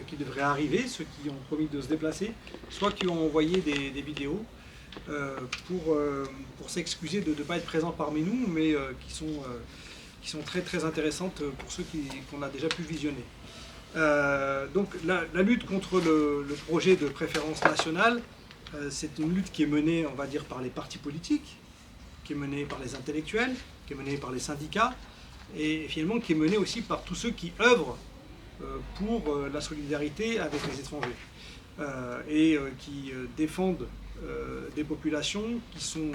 qui devraient arriver, ceux qui ont promis de se déplacer, soit qui ont envoyé des vidéos pour s'excuser de ne pas être présents parmi nous, mais qui sont très très intéressantes pour ceux qu'on a déjà pu visionner. Donc la lutte contre le projet de préférence nationale, c'est une lutte qui est menée, on va dire, par les partis politiques, qui est menée par les intellectuels, qui est menée par les syndicats, et finalement qui est menée aussi par tous ceux qui œuvrent pour la solidarité avec les étrangers et qui défendent des populations qui sont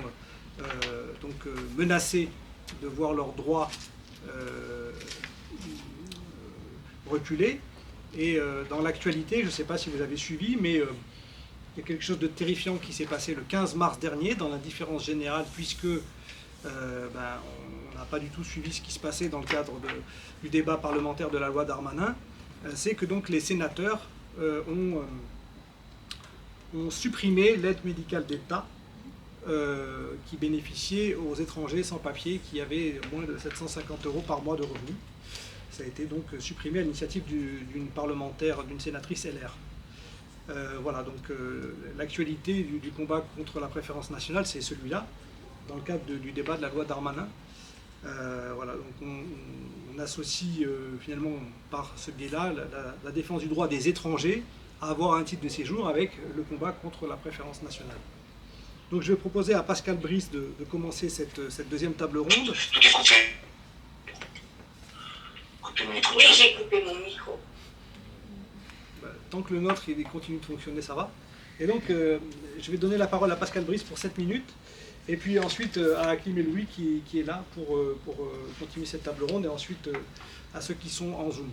menacées de voir leurs droits reculer. Et dans l'actualité, je ne sais pas si vous avez suivi, mais il y a quelque chose de terrifiant qui s'est passé le 15 mars dernier dans l'indifférence générale, puisque on n'a pas du tout suivi ce qui se passait dans le cadre du débat parlementaire de la loi Darmanin. C'est que donc les sénateurs ont supprimé l'aide médicale d'État qui bénéficiait aux étrangers sans papier qui avaient moins de 750 € par mois de revenus. Ça a été donc supprimé à l'initiative d'une parlementaire, d'une sénatrice LR. Voilà, donc l'actualité du combat contre la préférence nationale, c'est celui-là, dans le cadre du débat de la loi Darmanin. Voilà, donc on associe finalement par ce biais-là la défense du droit des étrangers à avoir un titre de séjour avec le combat contre la préférence nationale. Donc je vais proposer à Pascal Brice de commencer cette deuxième table ronde. Oui, j'ai coupé mon micro. Tant que le nôtre il continue de fonctionner, ça va. Et donc je vais donner la parole à Pascal Brice pour 7 minutes. Et puis ensuite à Hakim Eloui qui est là pour continuer cette table ronde, et ensuite à ceux qui sont en Zoom.